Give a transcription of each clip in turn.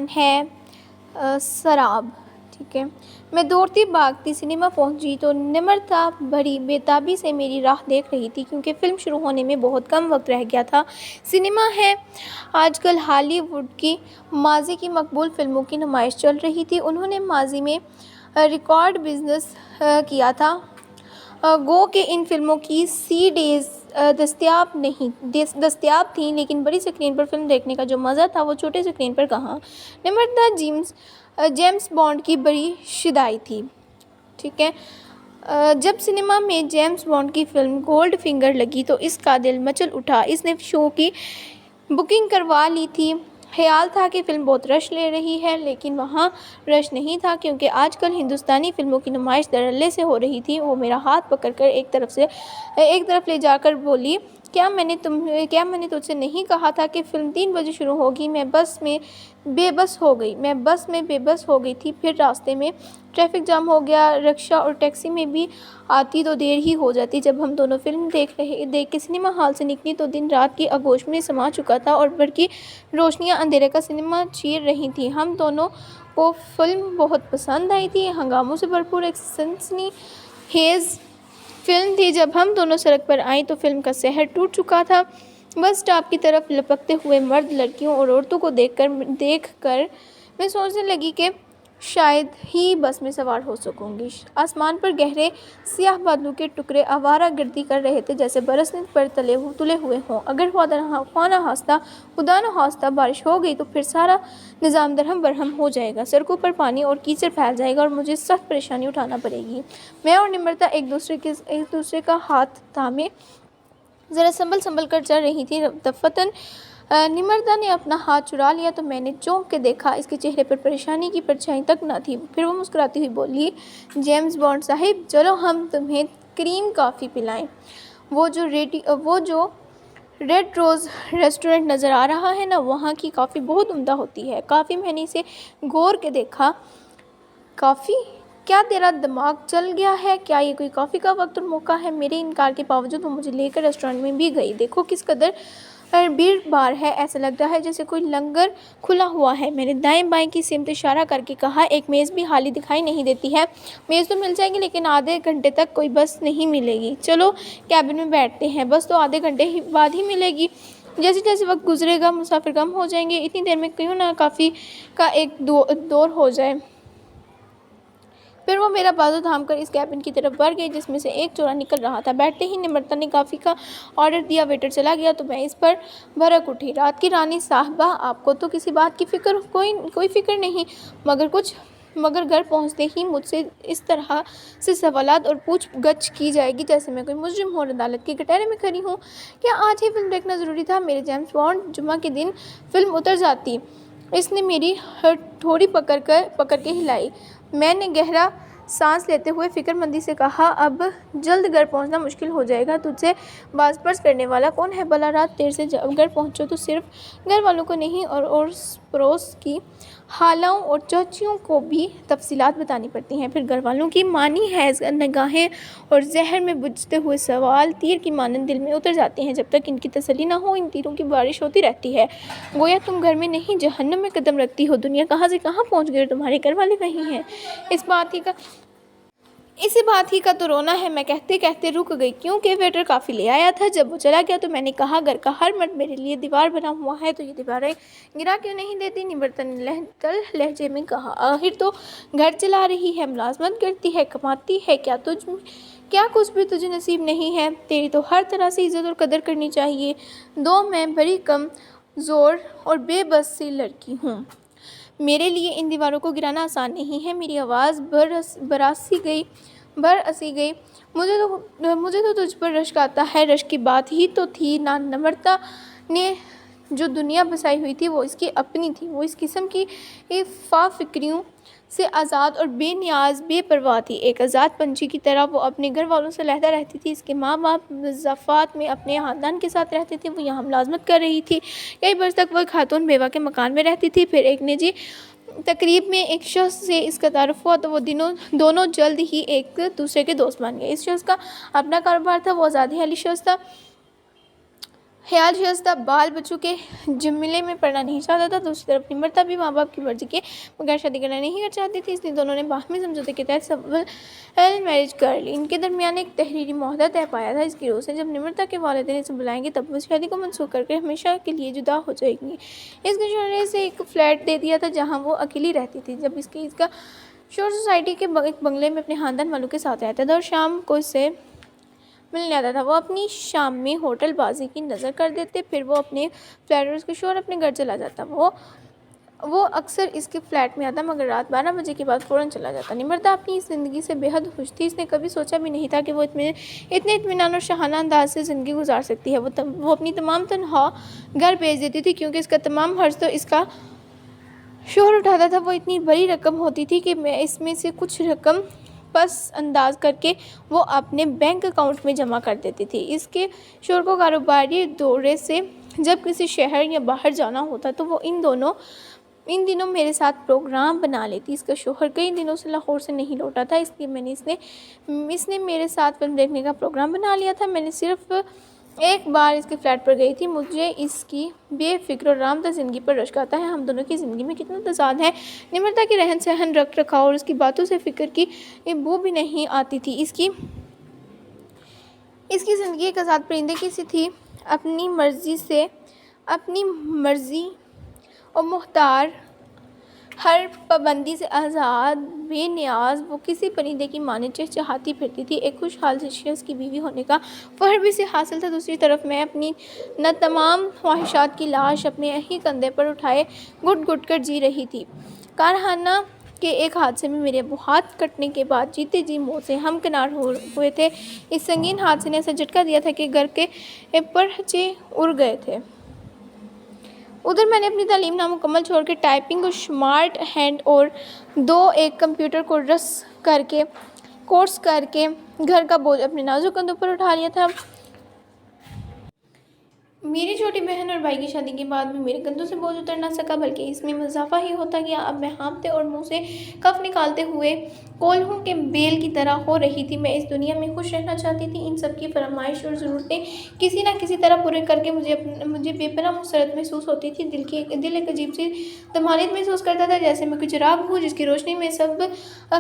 नाम है शराब। ठीक है। मैं दौड़ती भागती सिनेमा पहुंची तो निम्रता भरी बेताबी से मेरी राह देख रही थी, क्योंकि फ़िल्म शुरू होने में बहुत कम वक्त रह गया था। सिनेमा है आजकल हॉलीवुड की माजी की मकबूल फ़िल्मों की नुमाइश चल रही थी। उन्होंने माजी में रिकॉर्ड बिजनेस किया था। गो के इन फिल्मों की सीडीज़ दस्तियाब थी, लेकिन बड़ी स्क्रीन पर फिल्म देखने का जो मज़ा था वो छोटे स्क्रीन पर कहाँ। निम्रता जेम्स बॉन्ड की बड़ी शिदाई थी। ठीक है। जब सिनेमा में जेम्स बॉन्ड की फिल्म गोल्ड फिंगर लगी तो इसका दिल मचल उठा। इसने शो की बुकिंग करवा ली थी। ख्याल था कि फ़िल्म बहुत रश ले रही है, लेकिन वहाँ रश नहीं था, क्योंकि आजकल हिंदुस्तानी फ़िल्मों की नुमाइश धड़ल्ले से हो रही थी। वो मेरा हाथ पकड़कर एक तरफ ले जाकर बोली, क्या मैंने तुझसे नहीं कहा था कि फ़िल्म 3 बजे शुरू होगी। मैं बस में बेबस हो गई थी। फिर रास्ते में ट्रैफिक जाम हो गया। रिक्शा और टैक्सी में भी आती तो देर ही हो जाती। जब हम दोनों फिल्म देख के सिनेमा हॉल से निकली तो दिन रात की आगोश में समा चुका था और बड़की रोशनियां अंधेरे का सिनेमा चीर रही थी। हम दोनों को फिल्म बहुत पसंद आई थी। हंगामों से भरपूर एक सनसनीखेज फिल्म थी। जब हम दोनों सड़क पर आए तो फिल्म का सहर टूट चुका था। बस स्टॉप की तरफ लपकते हुए मर्द, लड़कियों और औरतों को देखकर मैं सोचने लगी कि शायद ही बस में सवार हो सकूंगी। आसमान पर गहरे सियाह बादलों के टुकड़े आवारा गर्दी कर रहे थे, जैसे बरसने पर तुले हुए हों। अगर खुदा न खास्ता बारिश हो गई तो फिर सारा निज़ाम दरहम बरहम हो जाएगा। सड़कों पर पानी और कीचड़ फैल जाएगा और मुझे सख्त परेशानी उठाना पड़ेगी। मैं और निम्रता एक दूसरे का हाथ थामे ज़रा संभल कर चल रही थी। दफतन निम्रता ने अपना हाथ चुरा लिया तो मैंने चौंक के देखा। इसके चेहरे पर परेशानी की परछाई तक न थी। फिर वो मुस्कुराती हुई बोली, जेम्स बॉन्ड साहिब, चलो हम तुम्हें क्रीम कॉफ़ी पिलाएं। वो जो रेड रोज़ रेस्टोरेंट नज़र आ रहा है ना, वहाँ की कॉफ़ी बहुत उम्दा होती है। काफ़ी मैंने इसे गौर के देखा। कॉफ़ी? क्या तेरा दिमाग चल गया है? क्या ये कोई कॉफ़ी का वक्त और मौका है? मेरे इनकार के बावजूद वो मुझे लेकर रेस्टोरेंट में भी गई। देखो किस कदर भीड़ भाड़ है। ऐसा लग रहा है जैसे कोई लंगर खुला हुआ है। मैंने दाएं बाएं की सिमत इशारा करके कहा, एक मेज़ भी खाली दिखाई नहीं देती है। मेज़ तो मिल जाएगी, लेकिन आधे घंटे तक कोई बस नहीं मिलेगी। चलो कैबिन में बैठते हैं। बस तो आधे घंटे बाद ही मिलेगी। जैसे जैसे वक्त गुजरेगा मुसाफिर कम हो जाएंगे। इतनी देर में क्यों ना कॉफ़ी का एक दौर हो जाए। फिर वो मेरा बाजू थाम कर इस कैबिन की तरफ बढ़ गई, जिसमें से एक चोरा निकल रहा था। बैठते ही निम्रता ने कॉफ़ी का ऑर्डर दिया। वेटर चला गया तो मैं इस पर भड़क उठी। रात की रानी साहबा, आपको तो किसी बात की कोई फ़िक्र नहीं, मगर घर पहुंचते ही मुझसे इस तरह से सवालात और पूछ गछ की जाएगी जैसे मैं कोई मुजरिम हो, अदालत के कटहरे में खड़ी हूँ। क्या आज ही फिल्म देखना ज़रूरी था? मेरे जेम्स बॉन्ड, जुम्मा के दिन फिल्म उतर जाती। इसने मेरी हथौड़ी पकड़ के हिलाई। मैंने गहरा सांस लेते हुए फिक्रमंदी से कहा, अब जल्द घर पहुंचना मुश्किल हो जाएगा। तुझसे बाज़पर्स करने वाला कौन है भला? रात देर से जब घर पहुंचो तो सिर्फ घर वालों को नहीं और पड़ोस की खालाओं और चाचियों को भी तफसीलात बतानी पड़ती हैं। फिर घर वालों की मानी है निगाहें और जहर में बुझते हुए सवाल तीर की मानंद दिल में उतर जाते हैं। जब तक इनकी तसल्ली ना हो, इन तीरों की बारिश होती रहती है। गोया तुम घर में नहीं जहन्नम में कदम रखती हो। दुनिया कहाँ से कहाँ पहुँच गई और तुम्हारे घर वाले वहीं हैं। इसी बात ही का तो रोना है। मैं कहते कहते रुक गई, क्योंकि वेटर काफ़ी ले आया था। जब वो चला गया तो मैंने कहा, घर का हर मर्द मेरे लिए दीवार बना हुआ है, तो ये दीवारें गिरा क्यों नहीं देती? निम्रता ने लहजे में कहा, आखिर तो घर चला रही है, मुलाजमत करती है, कमाती है। क्या कुछ भी तुझे नसीब नहीं है? तेरी तो हर तरह से इज्जत और कदर करनी चाहिए। मैं बड़ी कम ज़ोर और बेबस सी लड़की हूँ। मेरे लिए इन दीवारों को गिराना आसान नहीं है। मेरी आवाज़ भर असी गई। मुझे तो तुझ पर रश्क आता है। रश्क की बात ही तो थी ना। निम्रता ने जो दुनिया बसाई हुई थी वो इसकी अपनी थी। वो इस किस्म की फाफिक्रियों से आज़ाद और बेनियाज बेपरवाह थी। एक आज़ाद पंछी की तरह वो अपने घर वालों से लहदा रहती थी। इसके माँ बाप ज़फ़ात में अपने ख़ानदान के साथ रहते थे। वो यहाँ मुलाजमत कर रही थी। कई बरस तक वह खातून बेवा के मकान में रहती थी। फिर एक निजी तकरीब में एक शख्स से इसका तारुफ हुआ तो वो दोनों जल्द ही एक दूसरे के दोस्त बन गए। इस शख्स का अपना कारोबार था। वो आज़ादी वाली शख्स था। ख्याल शस्ता बाल बच्चों के जुमले में पड़ना नहीं चाहता था। दूसरी तरफ निम्रता भी माँ बाप की मर्जी के बगैर शादी करना नहीं कर चाहती थी, इसलिए दोनों ने बाहमी समझौते के तहत सफल मैरिज कर ली। इनके दरमियान एक तहरीरी मुआहदा तय पाया था। इसकी रोज़ से जब निम्रता के वालिदैन इसे बुलाएंगे तब वो शादी को मनसूख करके हमेशा के लिए जुदा हो जाएंगी। इसके शोहर से एक फ्लैट दे दिया था जहाँ वो अकेली रहती थी। जब इसका शोर सोसाइटी के एक बंगले में अपने खानदान वालों के साथ रहता था और शाम को इससे मिलने आता था। वो अपनी शाम में होटल बाजी की नज़र कर देते, फिर वो अपने फ्लैट और उसके शोहर अपने घर चला जाता। वो अक्सर इसके फ्लैट में आता, मगर रात 12 बजे के बाद फ़ौरन चला जाता। निम्रता अपनी इस ज़िंदगी से बेहद खुश थी। इसने कभी सोचा भी नहीं था कि वो इतने इत्मीनान और शाहाना अंदाज से ज़िंदगी गुजार सकती है। वो अपनी तमाम तनख्वाह घर भेज देती थी, क्योंकि इसका तमाम खर्च तो इसका शोहर उठाता था। वो इतनी बड़ी रकम होती थी कि मैं इसमें से कुछ रकम पस अंदाज करके वो अपने बैंक अकाउंट में जमा कर देती थी। इसके शोहर को कारोबारी दौरे से जब किसी शहर या बाहर जाना होता तो वो इन दिनों मेरे साथ प्रोग्राम बना लेती। इसका शोहर कई दिनों से लाहौर से नहीं लौटा था, इसलिए इसने मेरे साथ फिल्म देखने का प्रोग्राम बना लिया था। मैंने सिर्फ एक बार इसके फ्लैट पर गई थी। मुझे इसकी बेफिक्र और आरामदायक ज़िंदगी पर रश्क आता है। हम दोनों की ज़िंदगी में कितना तज़ाद है। निम्रता की रहन सहन, रख रखाव और उसकी बातों से फ़िक्र की बू भी नहीं आती थी। इसकी ज़िंदगी एक आज़ाद परिंदे की सी थी, अपनी मर्ज़ी और मुख्तार, हर पाबंदी से आज़ाद, बेनियाज। वो किसी परिंदे की माने चहचहाती फिरती थी। एक खुशहाल शख्स की बीवी होने का फ़ख्र भी से हासिल था। दूसरी तरफ मैं अपनी न तमाम ख्वाहिशात की लाश अपने ही कंधे पर उठाए घुट घुट कर जी रही थी। कारखाना के एक हादसे में मेरे अबू हाथ कटने के बाद जीते जी मौत से हमकिनार हुए थे। इस संगीन हादसे ने ऐसा झटका दिया था कि घर के पर्चे उड़ गए थे। उधर मैंने अपनी तालीम नामुकम्मल छोड़ के टाइपिंग और स्मार्ट हैंड और एक कंप्यूटर कोर्स करके घर का बोझ अपने नाजुक कंधों पर उठा लिया था। मेरी छोटी बहन और भाई की शादी के बाद भी मेरे कंधों से बोझ उतर ना सका, बल्कि इसमें इजाफा ही होता गया। अब मैं हाँफते और मुंह से कफ निकालते हुए कोल्हों के बेल की तरह हो रही थी। मैं इस दुनिया में खुश रहना चाहती थी। इन सब की फरमाइश और ज़रूरतें किसी न किसी तरह पूरे करके मुझे बेपनाह मुसरत महसूस होती थी। दिल एक अजीब सी तमानियत महसूस करता था, जैसे मैं कोई चिराग हूँ जिसकी रोशनी में सब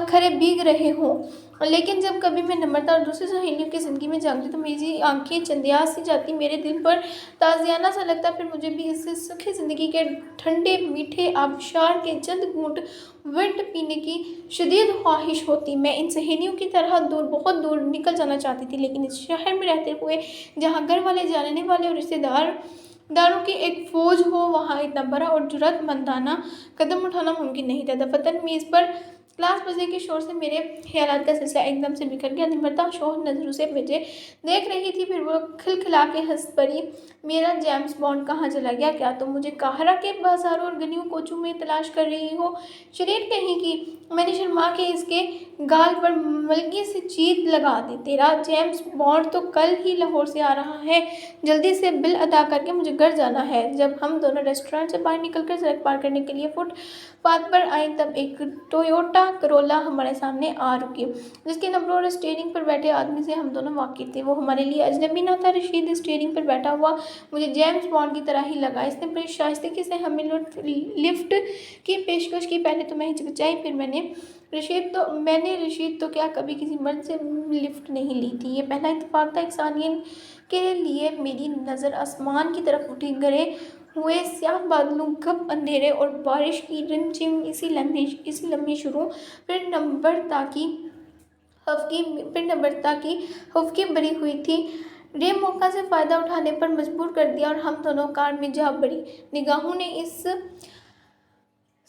खरे भीग रहे हों। लेकिन जब कभी मैं निम्रता और दूसरी सहेलियों की ज़िंदगी में झांकती तो मेरी आंखें चंदिया सी जाती, मेरे दिल पर ताज़ियाना सा लगता। फिर मुझे भी इससे सुखी ज़िंदगी के ठंडे मीठे आबशार के चंद घूंट विंट पीने की शदीद ख्वाहिश होती। मैं इन सहेलियों की तरह बहुत दूर निकल जाना चाहती थी, लेकिन इस शहर में रहते हुए जहाँ घर वाले, जानने वाले और रिश्तेदारों की एक फ़ौज हो, वहाँ इतना बड़ा और जुर्रतमंदाना कदम उठाना मुमकिन नहीं था। दफतर मेज़ पर क्लास बजने के शोर से मेरे ख्यालात का सिलसिला एकदम से बिखर गया। निम्रता शोहर नज़रों से मुझे देख रही थी, फिर वो खिलखिला के हंस पड़ी। मेरा जेम्स बॉन्ड कहाँ चला गया? क्या तुम मुझे काहरा के बाजारों और गलियों कोचों में तलाश कर रही हो? शरीर कहीं की। मैंने शर्मा के इसके गाल पर मलकी से चीट लगा दी। तेरा जेम्स बॉन्ड तो कल ही लाहौर से आ रहा है, जल्दी से बिल अदा करके मुझे घर जाना है। जब हम दोनों रेस्टोरेंट से बाहर निकलकर सड़क पार करने के लिए फुटपाथ पर आए तब एक टोयोटा करोला हमारे सामने आ रुकी, जिसके नंबरों और स्टीयरिंग पर बैठे आदमी से हम दोनों वाकिफ थे। वो हमारे लिए अजनबी न था। रशीद स्टीयरिंग पर बैठा हुआ मुझे जेम्स बॉन्ड की तरह ही लगा। इसने बड़ी शाइस्तगी से हमें लिफ्ट की पेशकश की। पहले तो मैं हिचकिचाई, फिर मैंने रशीद तो क्या कभी किसी मर्द से लिफ्ट नहीं ली थी। ये पहला इत्तेफाक था। इंसानियत के लिए मेरी नज़र आसमान की तरफ उठी। गरे हुए स्याह बादलों, घप अंधेरे और बारिश की रिमझिम इसी लम्हे शुरू। फिर नम्रता की हफ्की भरी हुई थी। रे मौका से फ़ायदा उठाने पर मजबूर कर दिया और हम दोनों कार में जा बढ़ी। निगाहों ने इस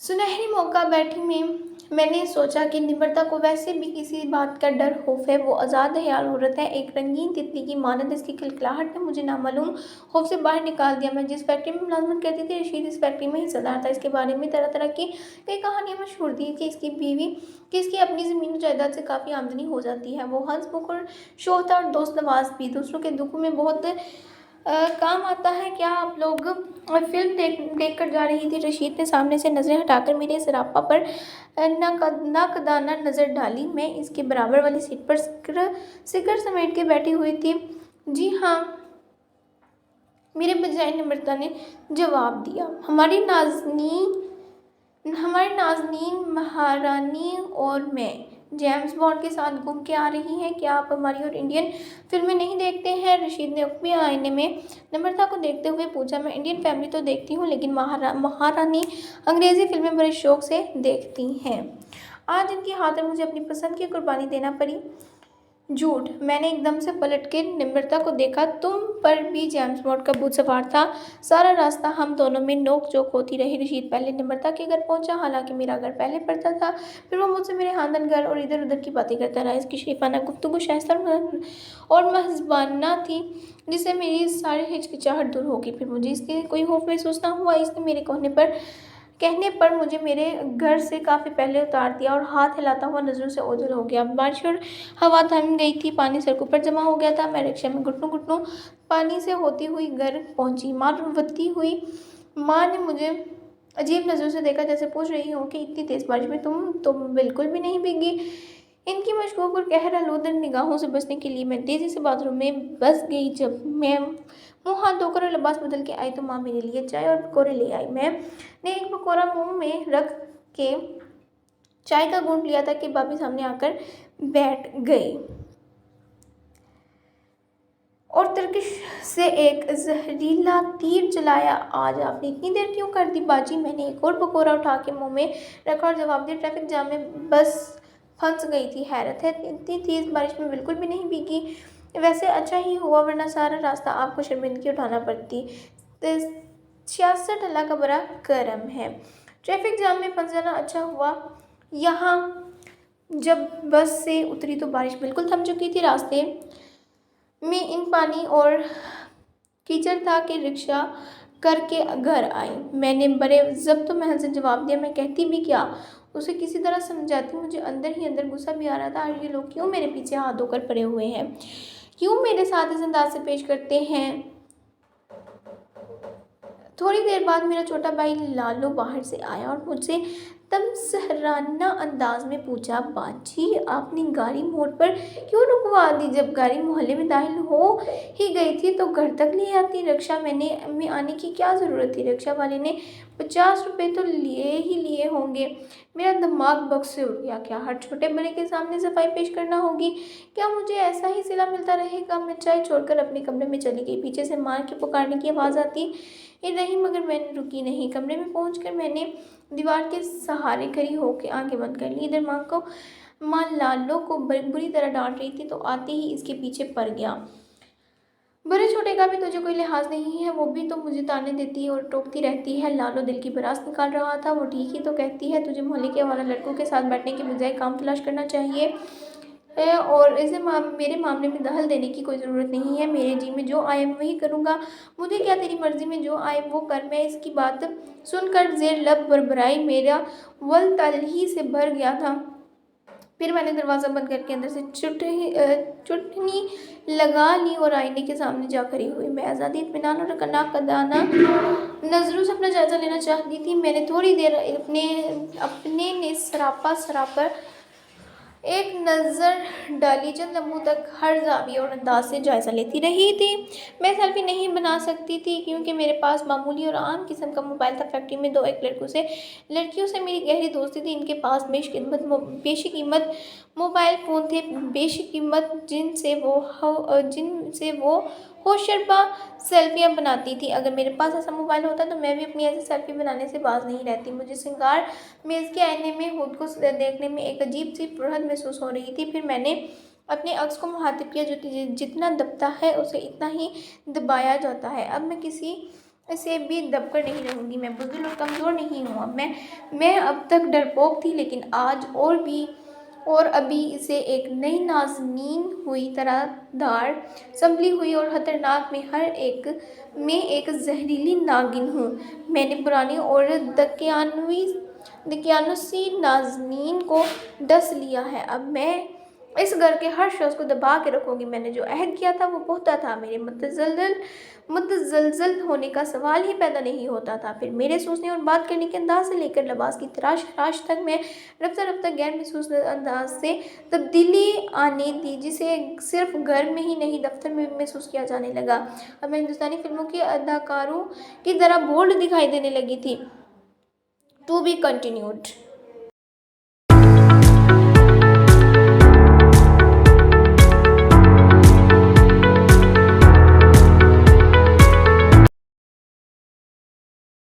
सुनहरी मौका बैठी में मैंने सोचा कि निम्रता को वैसे भी किसी बात का डर खौफ है। वो आज़ाद ख्याल औरत है, एक रंगीन तितली की मानद। इसकी खिलखिलाहट ने मुझे नामालूम खौफ से बाहर निकाल दिया। मैं जिस फैक्ट्री में मुलाजमत करती थी, रशीद इस फैक्ट्री में हिस्सेदार था। इसके बारे में तरह तरह की कई कहानियाँ मशहूर थी कि इसकी बीवी कि इसकी अपनी ज़मीन जायदाद से काफ़ी आमदनी हो जाती है। वो हंसमुख और शोख था और दोस्त नवाज भी, दूसरों के दुखों में बहुत काम आता है। क्या आप लोग फिल्म देख कर जा रही थी? रशीद ने सामने से नज़रें हटाकर मेरे सरापा पर नाकदाना नज़र डाली। मैं इसके बराबर वाली सीट पर सिकर समेट के बैठी हुई थी। जी हाँ, मेरे बजाय नम्रता ने जवाब दिया। हमारी नाज़नीन महारानी और मैं जेम्स बॉन्ड के साथ घूम के आ रही हैं। क्या आप हमारी और इंडियन फिल्में नहीं देखते हैं? रशीद ने अपने आईने में नम्रता को देखते हुए पूछा। मैं इंडियन फैमिली तो देखती हूँ, लेकिन महारानी अंग्रेज़ी फिल्में बड़े शौक से देखती हैं। आज इनकी खातिर मुझे अपनी पसंद की कुर्बानी देना पड़ी। झूठ। मैंने एकदम से पलट के नम्रता को देखा। तुम पर भी जेम्स बॉन्ड का भूत सवार था। सारा रास्ता हम दोनों में नोक झोंक होती रही। रशीद पहले नम्रता के घर पहुंचा, हालांकि मेरा घर पहले पड़ता था। फिर वो मुझसे मेरे खानदान, घर और इधर उधर की बातें करता रहा। इसकी शरीफाना गुफ्तगू शाइस्ता और महज़बाना थी, जिससे मेरी सारी हिचकिचाहट दूर होगी। फिर मुझे इसके कोई खौफ महसूस ना हुआ। इसने मेरे कहने पर मुझे मेरे घर से काफ़ी पहले उतार दिया और हाथ हिलाता हुआ नज़रों से ओझल हो गया। बारिश और हवा थम गई थी। पानी सड़कों पर जमा हो गया था। मैं रिक्शा में घुटनों घुटनों पानी से होती हुई घर पहुंची। माँ रोती हुई माँ ने मुझे अजीब नज़रों से देखा, जैसे पूछ रही हो कि इतनी तेज़ बारिश में तुम बिल्कुल भी नहीं भीगी। इनकी मशकूक और कहर आलूद निगाहों से बचने के लिए मैं तेज़ी से बाथरूम में बस गई। जब मैं मुँह हाथ धोकर और लिबास बदल के आई तो माँ मेरे लिए चाय और पकौड़े ले आई। मैंने एक पकौड़ा मुंह में रख के चाय का घूंट लिया था कि भाभी सामने आकर बैठ गई और तरकीश से एक जहरीला तीर चलाया। आज आपने इतनी देर क्यों कर दी बाजी? मैंने एक और पकौड़ा उठा के मुंह में रखा और जवाब दिया। ट्रैफिक जाम में बस फंस गई थी। हैरत है, इतनी तेज़ बारिश में बिल्कुल भी नहीं भीगी। वैसे अच्छा ही हुआ, वरना सारा रास्ता आपको शर्मिंदगी उठाना पड़ती। 66 अल्लाह का बड़ा करम है। ट्रैफिक जाम में फंस जाना अच्छा हुआ। यहाँ जब बस से उतरी तो बारिश बिल्कुल थम चुकी थी। रास्ते में इन पानी और कीचड़ था कि रिक्शा करके घर आई। मैंने बड़े ज़ब्त महल से जवाब दिया। मैं कहती भी क्या, उसे किसी तरह समझाती। मुझे अंदर ही अंदर गुस्सा भी आ रहा था। ये लोग क्यों मेरे पीछे हाथ धोकर पड़े हुए हैं? क्यों मेरे साथ इस अंदाज से पेश करते हैं? थोड़ी देर बाद मेरा छोटा भाई लालू बाहर से आया और मुझसे तमसहराना अंदाज में पूछा, बाजी आपने गाड़ी मोड़ पर क्यों रुकवा दी? जब गाड़ी मोहल्ले में दाखिल हो ही गई थी तो घर तक ले आती। रिक्शा में आने की क्या ज़रूरत थी? रिक्शा वाले ने 50 रुपये तो लिए होंगे। मेरा दिमाग बग से उड़ गया। क्या हर छोटे बड़े के सामने सफाई पेश करना होगी? क्या मुझे ऐसा ही सिला मिलता रहेगा? मैं चाय छोड़कर अपने कमरे में चली गई। पीछे से माँ के पुकारने की आवाज़ आती रही, मगर मैंने रुकी नहीं। कमरे में पहुंचकर मैंने दीवार के सहारे खड़ी होकर आंखें बंद कर ली। इधर माँ लालो को बुरी तरह डांट रही थी तो आते ही इसके पीछे पड़ गया। बड़े छोटे का भी तुझे कोई लिहाज नहीं है? वो भी तो मुझे ताने देती है और टोकती रहती है। लालो दिल की भड़ास निकाल रहा था। वो ठीक ही तो कहती है, तुझे मोहल्ले के आवारा लड़कों के साथ बैठने के बजाय काम तलाश करना चाहिए और इसे मेरे मामले में दखल देने की कोई ज़रूरत नहीं है। मेरे जी में जो आए मैं वही करूँगा। मुझे क्या, तेरी मर्ज़ी में जो आए वो कर। मैं इसकी बात सुनकर ज़ेर लब बरबराई। मेरा वल तल ही से भर गया था। फिर मैंने दरवाज़ा बंद करके अंदर से चुटनी लगा ली और आईने के सामने जा खड़ी हुई। मैं आज़ादी, इत्मीनान और कनाकदाना नज़रों से अपना जायज़ा लेना चाहती थी। मैंने थोड़ी देर अपने ने सरापर एक नज़र डाली। चंद लम्हों तक हर जाविये और अंदाज से जायज़ा लेती रही थी। मैं सेल्फी नहीं बना सकती थी क्योंकि मेरे पास मामूली और आम किस्म का मोबाइल था। फैक्ट्री में एक लड़कियों से मेरी गहरी दोस्ती थी। इनके पास बेशी कीमत मोबाइल फ़ोन थे, बेशी कीमत, जिनसे वो होशरबा सेल्फियाँ बनाती थी। अगर मेरे पास ऐसा मोबाइल होता तो मैं भी अपनी ऐसी सेल्फी बनाने से बाज नहीं रहती। मुझे श्रृंगार मेज़ के आईने में खुद को देखने में एक अजीब सी फुर्सत महसूस हो रही थी। फिर मैंने अपने अक्स को मुखातिब किया। जितना दबता है उसे इतना ही दबाया जाता है। अब मैं किसी से भी दबकर नहीं रहूँगी। मैं बुज़दिल और कमज़ोर नहीं हूँ। मैं अब तक डरपोक थी, लेकिन आज और अभी इसे एक नई नाज़नीन हुई तरह धार संभली हुई और ख़तरनाक में एक जहरीली नागिन हूँ। मैंने पुरानी और दकियानुसी नाज़नीन को डस लिया है। अब मैं इस घर के हर शख्स को दबा के रखूंगी। मैंने जो अहद किया था वो पुख्ता था। मेरे मुतज़ल्ज़ल होने का सवाल ही पैदा नहीं होता था। फिर मेरे सोचने और बात करने के अंदाज से लेकर लिबास की तराश तक में रफ्ता रफ्ता गैर महसूस अंदाज से तब्दीली आने दी, जिसे सिर्फ घर में ही नहीं दफ्तर में भी महसूस किया जाने लगा। अब मैं हिंदुस्तानी फिल्मों की अदाकारों की तरह बोल्ड दिखाई देने लगी थी। To be continued.